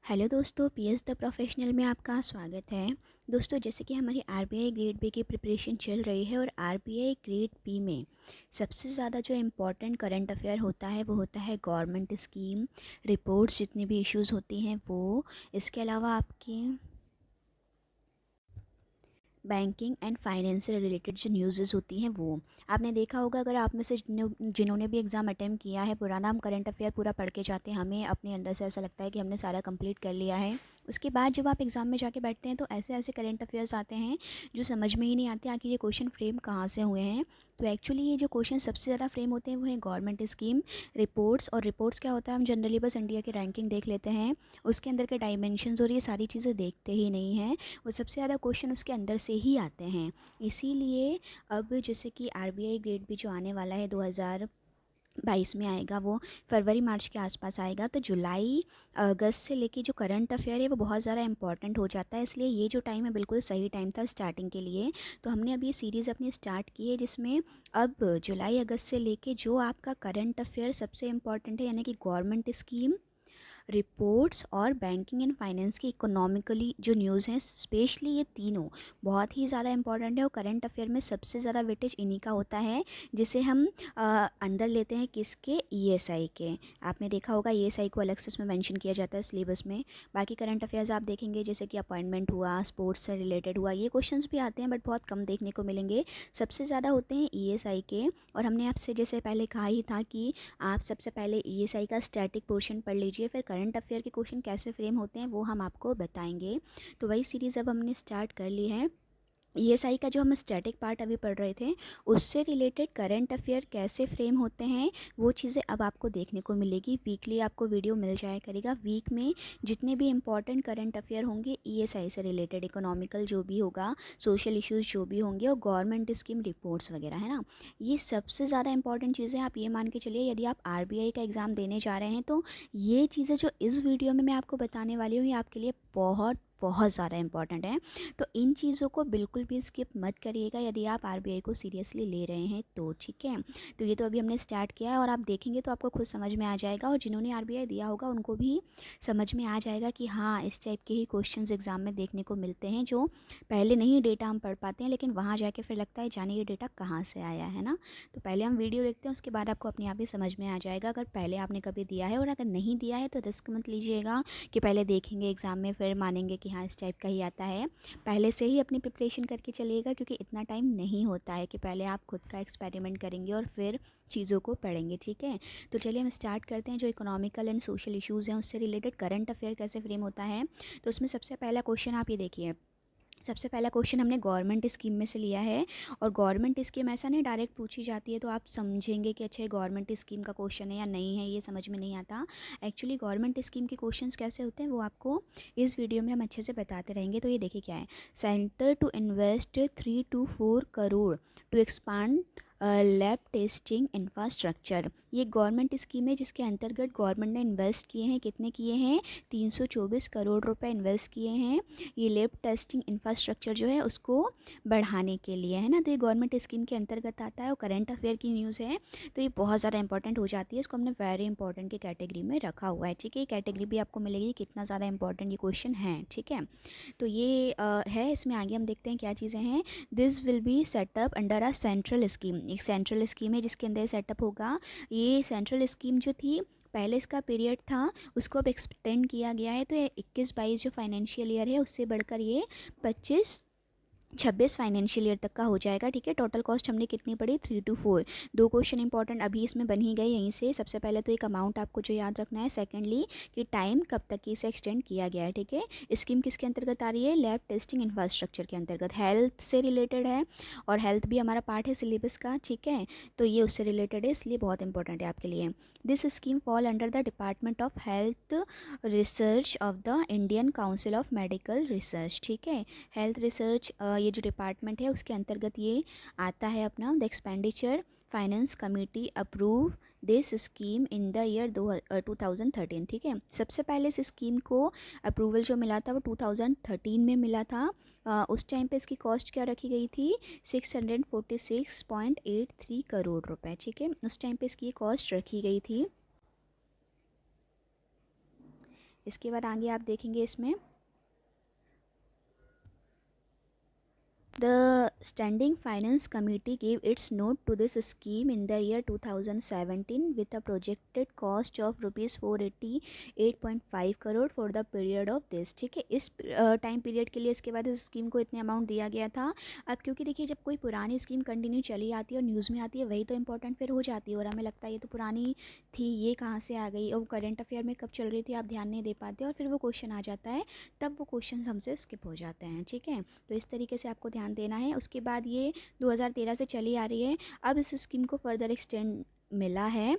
Hello दोस्तों, PS the professional में आपका स्वागत है। दोस्तों, जैसे कि हमारी आरबीआई ग्रेड बी की प्रिपरेशन चल रही है और आरबीआई ग्रेड बी में सबसे ज़्यादा जो इम्पोर्टेंट करंट अफेयर होता है वो होता है गवर्नमेंट स्कीम, रिपोर्ट्स, जितनी भी इश्यूज़ होती हैं वो। इसके अलावा आपकी बैंकिंग एंड फाइनेंस से रिलेटेड जो न्यूज़ होती हैं वो। आपने देखा होगा, अगर आप में से जिन्होंने भी एग्ज़ाम अटेम्प्ट किया है, पुराना हम करंट अफेयर पूरा पढ़ के जाते हैं, हमें अपने अंदर से ऐसा लगता है कि हमने सारा कंप्लीट कर लिया है। उसके बाद जब आप एग्ज़ाम में जाके बैठते हैं तो ऐसे ऐसे करंट अफेयर्स आते हैं जो समझ में ही नहीं आते आखिर ये क्वेश्चन फ्रेम कहाँ से हुए हैं। तो एक्चुअली ये जो क्वेश्चन सबसे ज़्यादा फ्रेम होते हैं वो है गवर्नमेंट स्कीम, रिपोर्ट्स। और रिपोर्ट्स क्या होता है, हम जनरली बस इंडिया की रैंकिंग देख लेते हैं, उसके अंदर के डायमेंशंस और ये सारी चीज़ें देखते ही नहीं हैं। वो सबसे ज़्यादा क्वेश्चन उसके अंदर से ही आते हैं। इसीलिए अब जैसे कि आरबीआई ग्रेड भी जो आने वाला है 2022 में आएगा, वो फरवरी मार्च के आसपास आएगा। तो जुलाई अगस्त से लेके जो करंट अफेयर है वो बहुत ज़्यादा इंपॉर्टेंट हो जाता है। इसलिए ये जो टाइम है बिल्कुल सही टाइम था स्टार्टिंग के लिए। तो हमने अब ये सीरीज़ अपनी स्टार्ट की है जिसमें अब जुलाई अगस्त से लेके जो आपका करंट अफेयर सबसे इम्पॉर्टेंट है, यानी कि गवर्नमेंट स्कीम, रिपोर्ट्स और बैंकिंग एंड फाइनेंस की इकोनॉमिकली जो न्यूज़ हैं, स्पेशली ये तीनों बहुत ही ज़्यादा इंपॉर्टेंट है। और करंट अफेयर में सबसे ज़्यादा वेटेज इन्हीं का होता है, जिसे हम अंदर लेते हैं किसके, ईएसआई के। आपने देखा होगा ईएसआई को अलग से इसमें मेंशन किया जाता है सिलेबस में। बाकी करंट अफेयर्स आप देखेंगे जैसे कि अपॉइंटमेंट हुआ, स्पोर्ट्स से रिलेटेड हुआ, ये क्वेश्चंस भी आते हैं बट बहुत कम देखने को मिलेंगे। सबसे ज़्यादा होते हैं ईएसआई के। और हमने आपसे जैसे पहले कहा ही था कि आप सबसे पहले ईएसआई का स्टैटिक पोर्शन पढ़ लीजिए, फिर करंट अफेयर के क्वेश्चन कैसे फ्रेम होते हैं वो हम आपको बताएंगे। तो वही सीरीज़ अब हमने स्टार्ट कर ली है। ईएसआई का जो हम स्टैटिक पार्ट अभी पढ़ रहे थे, उससे रिलेटेड करंट अफेयर कैसे फ्रेम होते हैं वो चीज़ें अब आपको देखने को मिलेगी। वीकली आपको वीडियो मिल जाया करेगा। वीक में जितने भी इंपॉर्टेंट करंट अफेयर होंगे ईएसआई से रिलेटेड, इकोनॉमिकल जो भी होगा, सोशल इश्यूज़ जो भी होंगे, और गवर्नमेंट स्कीम रिपोर्ट्स वगैरह, है ना, ये सबसे ज़्यादा इंपॉर्टेंट चीज़ें। आप ये मान के चलिए, यदि आप आरबीआई का एग्ज़ाम देने जा रहे हैं तो ये चीज़ें जो इस वीडियो में मैं आपको बताने वाली हूँ ये आपके लिए बहुत बहुत ज़्यादा इंपॉर्टेंट है। तो इन चीज़ों को बिल्कुल भी स्किप मत करिएगा यदि आप आरबीआई को सीरियसली ले रहे हैं तो, ठीक है। तो ये तो अभी हमने स्टार्ट किया है और आप देखेंगे तो आपको खुद समझ में आ जाएगा, और जिन्होंने आरबीआई दिया होगा उनको भी समझ में आ जाएगा कि हाँ, इस टाइप के ही क्वेश्चंस एग्जाम में देखने को मिलते हैं, जो पहले नहीं डेटा हम पढ़ पाते हैं लेकिन वहाँ जाके फिर लगता है जाने ये डेटा कहाँ से आया है ना। तो पहले हम वीडियो देखते हैं, उसके बाद आपको अपने आप ही समझ में आ जाएगा अगर पहले आपने कभी दिया है। और अगर नहीं दिया है तो रिस्क मत लीजिएगा कि पहले देखेंगे एग्ज़ाम में फिर मानेंगे कि हाँ इस टाइप का ही आता है। पहले से ही अपनी प्रिपरेशन करके चलिएगा, क्योंकि इतना टाइम नहीं होता है कि पहले आप खुद का एक्सपेरिमेंट करेंगे और फिर चीज़ों को पढ़ेंगे, ठीक है। तो चलिए हम स्टार्ट करते हैं। जो इकोनॉमिकल एंड सोशल इश्यूज़ हैं उससे रिलेटेड करंट अफेयर कैसे फ्रेम होता है। तो उसमें सबसे पहला क्वेश्चन आप ये देखिए। सबसे पहला क्वेश्चन हमने गवर्नमेंट स्कीम में से लिया है। और गवर्नमेंट स्कीम ऐसा नहीं डायरेक्ट पूछी जाती है तो आप समझेंगे कि अच्छा ये गवर्नमेंट स्कीम का क्वेश्चन है या नहीं है, ये समझ में नहीं आता। एक्चुअली गवर्नमेंट स्कीम के क्वेश्चंस कैसे होते हैं वो आपको इस वीडियो में हम अच्छे से बताते रहेंगे। तो ये देखिए क्या है, centre to invest 3 to 4 crore to expand lab testing infrastructure. ये गवर्नमेंट स्कीम है जिसके अंतर्गत गवर्नमेंट ने इन्वेस्ट किए हैं, कितने किए हैं, 324 करोड़ रुपए इन्वेस्ट किए हैं ये लैब टेस्टिंग इंफ्रास्ट्रक्चर जो है उसको बढ़ाने के लिए, है ना। तो ये गवर्नमेंट स्कीम के अंतर्गत आता है और करंट अफेयर की न्यूज़ है, तो ये बहुत ज़्यादा इंपॉर्टेंट हो जाती है। इसको हमने वेरी इंपॉर्टेंट की कैटेगरी में रखा हुआ है, ठीक है। ये कैटेगरी भी आपको मिलेगी कितना ज़्यादा इंपॉर्टेंट ये क्वेश्चन है, ठीक है। तो ये है। इसमें आगे हम देखते हैं क्या चीज़ें हैं। This will be set up under a central scheme. एक सेंट्रल स्कीम है जिसके अंदर सेटअप होगा। ये सेंट्रल स्कीम जो थी, पहले इसका पीरियड था उसको अब एक्सटेंड किया गया है। तो ये 21-22 जो फाइनेंशियल ईयर है उससे बढ़कर ये 25-26 फाइनेंशियल ईयर तक का हो जाएगा, ठीक है। टोटल कॉस्ट हमने कितनी पड़ी, 3 to 4। दो क्वेश्चन इंपॉर्टेंट अभी इसमें बन ही गए यहीं से। सबसे पहले तो एक अमाउंट आपको जो याद रखना है, सेकेंडली कि टाइम कब तक की इसे एक्सटेंड किया गया है, ठीक है। स्कीम किसके अंतर्गत आ रही है, लैब टेस्टिंग इंफ्रास्ट्रक्चर के अंतर्गत। हेल्थ से रिलेटेड है और हेल्थ भी हमारा पार्ट है सिलेबस का, ठीक है। तो ये उससे रिलेटेड है, इसलिए बहुत इंपॉर्टेंट है आपके लिए। This scheme fall under the department of health research of the Indian council of medical research, ठीक है। हेल्थ रिसर्च ये जो डिपार्टमेंट है उसके अंतर्गत ये आता है अपना। The expenditure finance committee approve this scheme in the year 2013, ठीक है। सबसे पहले इस स्कीम को अप्रूवल जो मिला था वो 2013 में मिला था। उस टाइम पे इसकी कॉस्ट क्या रखी गई थी, 646.83 करोड़ रुपए, ठीक है। उस टाइम पे इसकी कॉस्ट रखी गई थी। इसके बाद आगे आप देखेंगे इसमें The Standing Finance Committee gave its note to this scheme in the year 2017 with a projected cost of rupees 488.5 crore for the period of this। ठीक है, इस टाइम पीरियड के लिए इसके बाद इस स्कीम को इतने अमाउंट दिया गया था। अब क्योंकि देखिए जब कोई पुरानी स्कीम कंटिन्यू चली आती है और न्यूज़ में आती है वही तो इंपॉर्टेंट फिर हो जाती है, और हमें लगता है ये तो पुरानी थी, ये कहाँ से आ गई, और वो करंट अफेयर में कब चल रही थी आप ध्यान नहीं दे पाते, और फिर वो क्वेश्चन आ जाता है, तब वो क्वेश्चन हमसे स्किप हो जाते हैं। ठीक है, तो इस तरीके से आपको ध्यान देना है। उसके बाद ये 2013 से चली आ रही है। अब इस स्कीम को फर्दर एक्सटेंड मिला है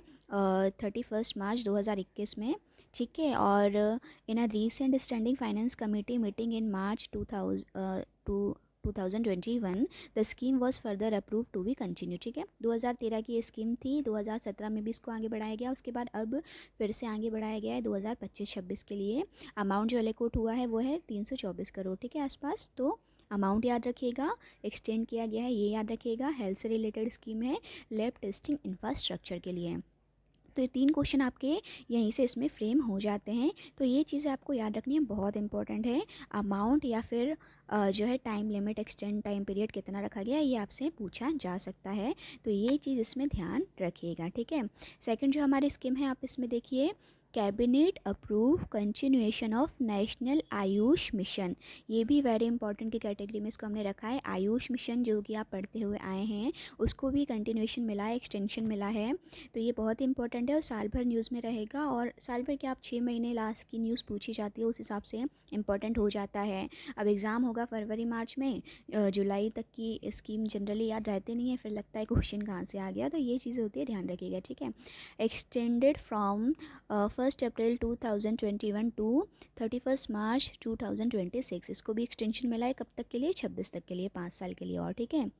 31 मार्च 2021 में। ठीक है, और in a recent standing finance committee meeting in March 2021 the scheme was further approve to be continue. ठीक है, 2013 की ये स्कीम थी, 2017 में भी इसको आगे बढ़ाया गया, उसके बाद अब फिर से आगे बढ़ाया गया है 2025-26 के लिए। अमाउंट जो एलोकेट हुआ है वो है 324 करोड़। ठीक है, आसपास। तो अमाउंट याद रखिएगा, एक्सटेंड किया गया है ये याद रखिएगा। हेल्थ से रिलेटेड स्कीम है, लैब टेस्टिंग इंफ्रास्ट्रक्चर के लिए। तो ये 3 क्वेश्चन आपके यहीं से इसमें फ्रेम हो जाते हैं। तो ये चीज़ें आपको याद रखनी है, बहुत इंपॉर्टेंट है। अमाउंट या फिर जो है time limit, extend time period कितना रखा गया है, ये आपसे पूछा जा सकता है। तो ये चीज़ इसमें ध्यान रखिएगा। ठीक है, सेकंड जो हमारी स्कीम है, आप इसमें देखिए, cabinet approve continuation of national Ayush mission. ये भी वेरी इंपॉर्टेंट की कैटेगरी में इसको हमने रखा है। आयुष मिशन जो कि आप पढ़ते हुए आए हैं, उसको भी कंटिन्यूएशन मिला है, एक्सटेंशन मिला है। तो ये बहुत इंपॉर्टेंट है और साल भर न्यूज़ में रहेगा, और साल भर के आप 6 महीने लास्ट की न्यूज़ पूछी जाती है, उस हिसाब से इंपॉर्टेंट हो जाता है। अब एग्ज़ाम होगा फरवरी मार्च में, जुलाई तक की स्कीम जनरली याद रहते नहीं है, फिर लगता है क्वेश्चन कहाँ से आ गया। तो ये चीज़ें होती है, ध्यान रखिएगा। ठीक है, एक्सटेंडेड फ्रॉम 1 अप्रैल 2021 टू 31 मार्च 2026। इसको भी एक्सटेंशन मिला है, कब तक के लिए, 26 तक के लिए, 5 साल के लिए और। ठीक है,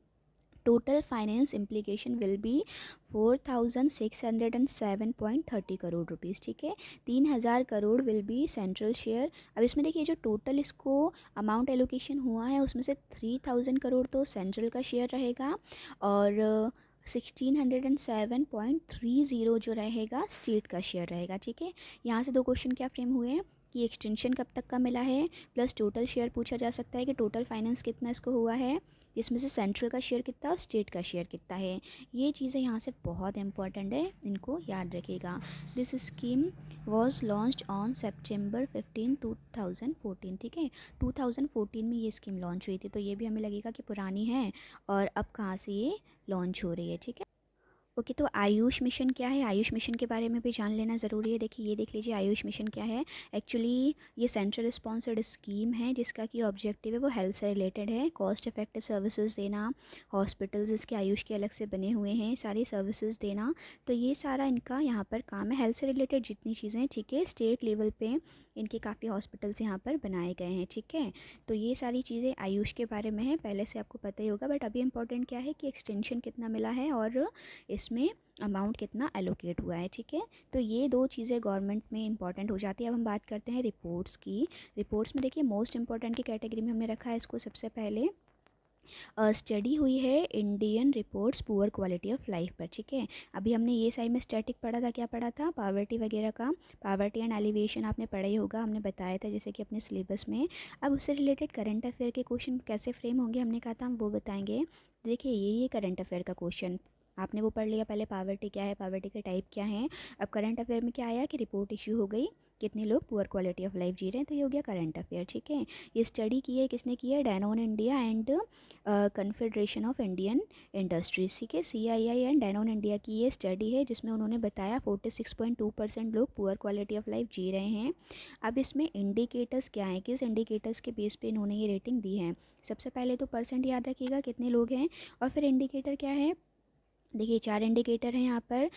total finance implication will be 4607.30 crore rupees. ठीक है, 3000 crore will be central share. अब इसमें देखिए जो टोटल इसको अमाउंट एलोकेशन हुआ है उसमें से 3000 करोड़ तो सेंट्रल का शेयर रहेगा, और 1607.30 जो रहेगा स्टेट का शेयर रहेगा। ठीक है, यहाँ से 2 क्वेश्चन क्या फ्रेम हुए हैं कि एक्सटेंशन कब तक का मिला है, प्लस टोटल शेयर पूछा जा सकता है कि टोटल फाइनेंस कितना इसको हुआ है, जिसमें से सेंट्रल का शेयर कितना और स्टेट का शेयर कितना है। ये चीज़ें यहाँ से बहुत इंपॉर्टेंट है, इनको याद रखिएगा। This scheme was launched on September 15, 2014। ठीक है, 2014 में ये स्कीम लॉन्च हुई थी, तो ये भी हमें लगेगा कि पुरानी है, और अब कहाँ से ये लॉन्च हो रही है। ठीक है, ओके, तो आयुष मिशन क्या है, आयुष मिशन के बारे में भी जान लेना ज़रूरी है। देखिए ये देख लीजिए, आयुष मिशन क्या है। एक्चुअली ये सेंट्रल स्पॉन्सर्ड स्कीम है जिसका कि ऑब्जेक्टिव है वो हेल्थ से रिलेटेड है, कॉस्ट इफेक्टिव सर्विसेज देना, हॉस्पिटल्स इसके आयुष के अलग से बने हुए हैं, सारी सर्विसेज देना। तो ये सारा इनका यहाँ पर काम है, हेल्थ से रिलेटेड जितनी चीज़ें। ठीक है, स्टेट लेवल पे इनके काफ़ी हॉस्पिटल्स यहाँ पर बनाए गए हैं। ठीक है, तो ये सारी चीज़ें आयुष के बारे में है, पहले से आपको पता ही होगा, बट अभी इंपॉर्टेंट क्या है कि एक्सटेंशन कितना मिला है और इसमें अमाउंट कितना एलोकेट हुआ है। ठीक है, तो ये 2 चीज़ें गवर्नमेंट में इंपॉर्टेंट हो जाती है। अब हम बात करते हैं रिपोर्ट्स की। रिपोर्ट्स में देखिए मोस्ट इंपॉर्टेंट की कैटेगरी में हमने रखा है इसको सबसे पहले। स्टडी हुई है Indian reports poor quality of life पर। ठीक है, अभी हमने ये साइड में स्टैटिक पढ़ा था, क्या पढ़ा था, पावर्टी वगैरह का, पावर्टी एंड एलिवेशन आपने पढ़ा ही होगा, हमने बताया था जैसे कि अपने सिलेबस में। अब उससे रिलेटेड करंट अफेयर के क्वेश्चन कैसे फ्रेम होंगे हमने कहा था हम वो बताएंगे। देखिए ये करंट अफेयर का क्वेश्चन आपने वो पढ़ लिया, पहले पावर्टी क्या है, पावर्टी के टाइप क्या हैं। अब करंट अफेयर में क्या आया कि रिपोर्ट इशू हो गई, कितने लोग पुअर क्वालिटी ऑफ लाइफ जी रहे हैं, तो ये हो गया करंट अफेयर। ठीक है, ये स्टडी की है, किसने की है, Danone India and confederation of Indian industries. ठीक है, CII एंड डैनोन इंडिया की ये स्टडी है जिसमें उन्होंने बताया 46.2% लोग पुअर क्वालिटी ऑफ लाइफ जी रहे हैं। अब इसमें इंडिकेटर्स क्या हैं, किस इंडिकेटर्स के बेस पे इन्होंने ये रेटिंग दी है। सबसे पहले तो परसेंट याद रखिएगा कितने लोग हैं, और फिर इंडिकेटर क्या है। देखिए 4 इंडिकेटर हैं यहाँ पर,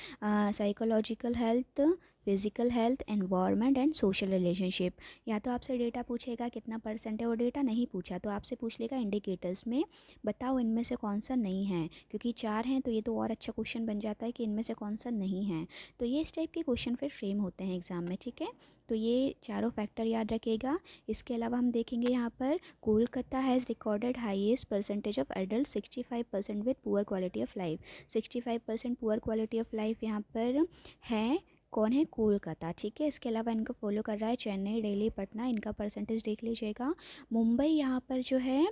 psychological health, physical health, environment and social relationship. या तो आपसे डेटा पूछेगा कितना परसेंट है, और डेटा नहीं पूछा तो आपसे पूछ लेगा इंडिकेटर्स में बताओ इनमें से कौन सा नहीं है, क्योंकि 4 हैं तो ये तो और अच्छा क्वेश्चन बन जाता है कि इनमें से कौन सा नहीं है। तो ये इस टाइप के क्वेश्चन फिर फ्रेम होते हैं एग्जाम में। ठीक है, तो ये चारों फैक्टर याद रखिएगा। इसके अलावा हम देखेंगे यहाँ पर Kolkata has recorded highest percentage of adult 65% with poor quality of life. 65% poor quality of life यहाँ पर है कौन है, कोलकाता, ठीक है। इसके अलावा इनको फॉलो कर रहा है चेन्नई, दिल्ली, पटना, इनका परसेंटेज देख लीजिएगा। मुंबई यहाँ पर जो है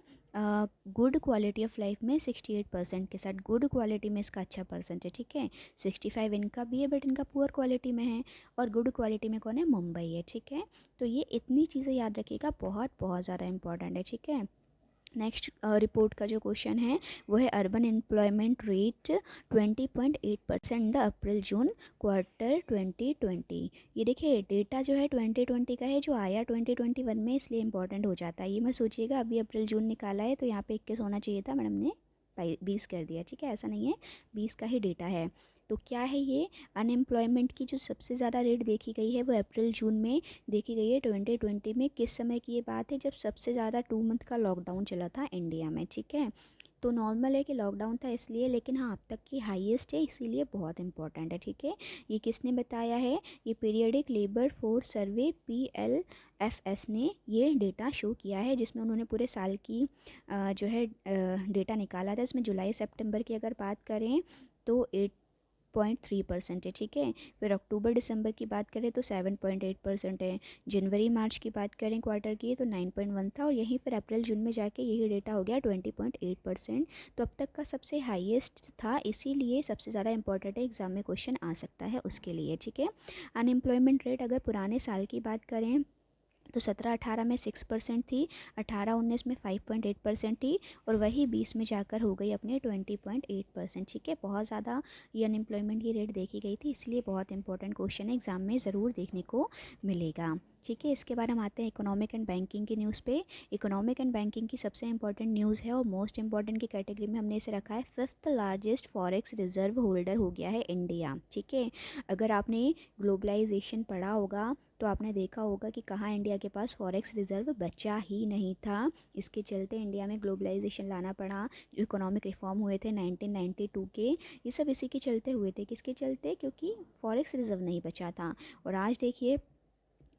गुड क्वालिटी ऑफ लाइफ में 68% के साथ, गुड क्वालिटी में इसका अच्छा परसेंट है, ठीक है। 65 इनका भी है, बट इनका पुअर क्वालिटी में है। और गुड क्वालिटी में कौन है, मुंबई है, ठीक है। तो ये इतनी चीज़ें याद रखिएगा, बहुत बहुत ज़्यादा इंपॉर्टेंट है, ठीक है। नेक्स्ट रिपोर्ट का जो क्वेश्चन है वो है urban employment rate 20.8% the April June quarter 2020। ये देखिए डेटा जो है 2020 का है, जो आया 2021 में, इसलिए इंपॉर्टेंट हो जाता है। ये मत सोचिएगा अभी अप्रैल जून निकाला है तो यहाँ पे 21 होना चाहिए था, मैडम ने 20 कर दिया, ठीक है, ऐसा नहीं है, 20 का ही डेटा है। तो क्या है ये, अनएम्प्लॉयमेंट की जो सबसे ज़्यादा रेट देखी गई है वो अप्रैल जून में देखी गई है 2020 में। किस समय की ये बात है, जब सबसे ज़्यादा 2 मंथ का लॉकडाउन चला था इंडिया में, ठीक है। तो नॉर्मल है कि लॉकडाउन था इसलिए, लेकिन हाँ अब तक की हाईएस्ट है, इसीलिए बहुत इंपॉर्टेंट है, ठीक है। ये किसने बताया है, ये periodic labour force survey PLFS ने ये डेटा शो किया है, जिसमें उन्होंने पूरे साल की जो है डेटा निकाला था। इसमें जुलाई सितंबर की अगर बात करें तो 8.3% है, ठीक है। फिर अक्टूबर दिसंबर की बात करें तो 7.8% है। जनवरी मार्च की बात करें क्वार्टर की तो 9.1 था, और यहीं फिर अप्रैल जून में जाके यही डेटा हो गया 20.8%। तो अब तक का सबसे हाईएस्ट था, इसीलिए सबसे ज़्यादा इंपॉर्टेंट है, एग्जाम में क्वेश्चन आ सकता है उसके लिए, ठीक है। अनएम्प्लॉयमेंट रेट अगर पुराने साल की बात करें तो 17-18 में 6% थी, 18-19 में 5.8% थी, और वही 20 में जाकर हो गई अपने 20.8%, ठीक है। बहुत ज़्यादा ये अनएम्प्लॉयमेंट की रेट देखी गई थी, इसलिए बहुत इंपॉर्टेंट क्वेश्चन है, एग्जाम में ज़रूर देखने को मिलेगा, ठीक है। इसके बाद हम आते हैं इकोनॉमिक एंड बैंकिंग की न्यूज़ पे। इकोनॉमिक एंड बैंकिंग की सबसे इंपॉर्टेंट न्यूज़ है, और मोस्ट इंपॉर्टेंट की कैटेगरी में हमने इसे रखा है, 5th largest forex reserve holder हो गया है इंडिया, ठीक है। अगर आपने ग्लोबलाइजेशन पढ़ा होगा तो आपने देखा होगा कि कहाँ इंडिया के पास फॉरेक्स रिजर्व बचा ही नहीं था, इसके चलते इंडिया में ग्लोबलाइजेशन लाना पड़ा। जो इकोनॉमिक रिफॉर्म हुए थे 1992 के, ये सब इसी के चलते हुए थे। किसके चलते, क्योंकि फॉरेक्स रिजर्व नहीं बचा था। और आज देखिए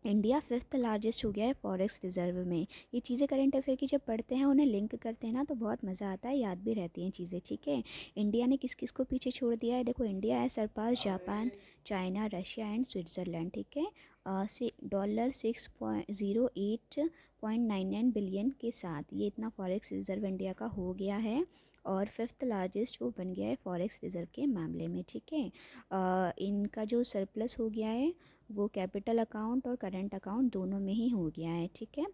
इंडिया 5th लार्जेस्ट हो गया है फॉरेक्स रिजर्व में। ये चीज़ें करंट अफेयर की जब पढ़ते हैं, उन्हें लिंक करते हैं ना, तो बहुत मज़ा आता है, याद भी रहती हैं चीज़ें, ठीक है। इंडिया ने किस किस को पीछे छोड़ दिया है, देखो इंडिया है surpass Japan, China, Russia and Switzerland, ठीक है। $6.08.99 बिलियन के साथ ये इतना फॉरेक्स रिजर्व इंडिया का हो गया है, और 5th लार्जेस्ट वो बन गया है फॉरेक्स रिजर्व के मामले में, ठीक है। इनका जो सरप्लस हो गया है वो कैपिटल अकाउंट और करंट अकाउंट दोनों में ही हो गया है, ठीक है।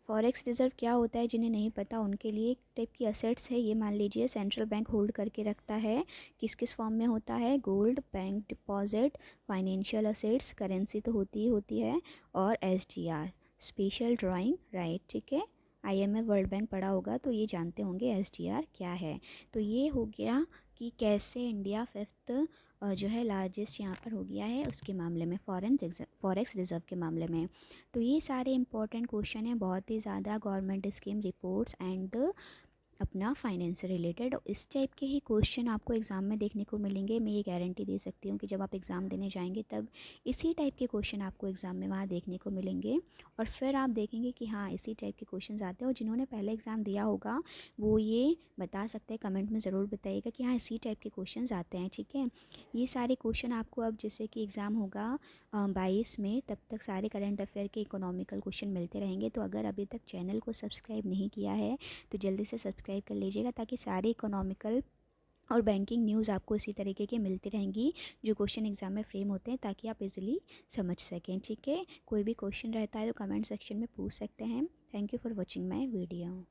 फॉरेक्स रिजर्व क्या होता है, जिन्हें नहीं पता उनके लिए एक टाइप की असेट्स है, ये मान लीजिए सेंट्रल बैंक होल्ड करके रखता है। किस किस फॉर्म में होता है, gold, bank deposit, financial assets, currency तो होती ही होती है, और SDR स्पेशल ड्राइंग राइट, ठीक है। IMF वर्ल्ड बैंक पढ़ा होगा तो ये जानते होंगे SDR क्या है। तो ये हो गया कि कैसे इंडिया 5th जो है लार्जेस्ट यहाँ पर हो गया है उसके मामले में, फॉरेक्स रिजर्व के मामले में। तो ये सारे इंपॉर्टेंट क्वेश्चन हैं, बहुत ही ज़्यादा, गवर्नमेंट स्कीम रिपोर्ट्स एंड अपना फाइनेंस से रिलेटेड। इस टाइप के ही क्वेश्चन आपको एग्ज़ाम में देखने को मिलेंगे। मैं ये गारंटी दे सकती हूँ कि जब आप एग्ज़ाम देने जाएंगे तब इसी टाइप के क्वेश्चन आपको एग्ज़ाम में वहाँ देखने को मिलेंगे, और फिर आप देखेंगे कि हाँ इसी टाइप के क्वेश्चन आते हैं। और जिन्होंने पहले एग्ज़ाम दिया होगा वो ये बता सकते हैं, कमेंट में ज़रूर बताइएगा कि हाँ इसी टाइप के क्वेश्चन आते हैं, ठीक है। ये सारे क्वेश्चन आपको अब जैसे कि एग्ज़ाम होगा 22 में, तब तक सारे करंट अफेयर के इकोनॉमिकल क्वेश्चन मिलते रहेंगे। तो अगर अभी तक चैनल को सब्सक्राइब नहीं किया है तो जल्दी से सब्सक्राइब कर लीजिएगा, ताकि सारे इकोनॉमिकल और बैंकिंग न्यूज़ आपको इसी तरीके के मिलती रहेंगी जो क्वेश्चन एग्जाम में फ्रेम होते हैं, ताकि आप इजीली समझ सकें, ठीक है। कोई भी क्वेश्चन रहता है तो कमेंट सेक्शन में पूछ सकते हैं। Thank you for watching my video.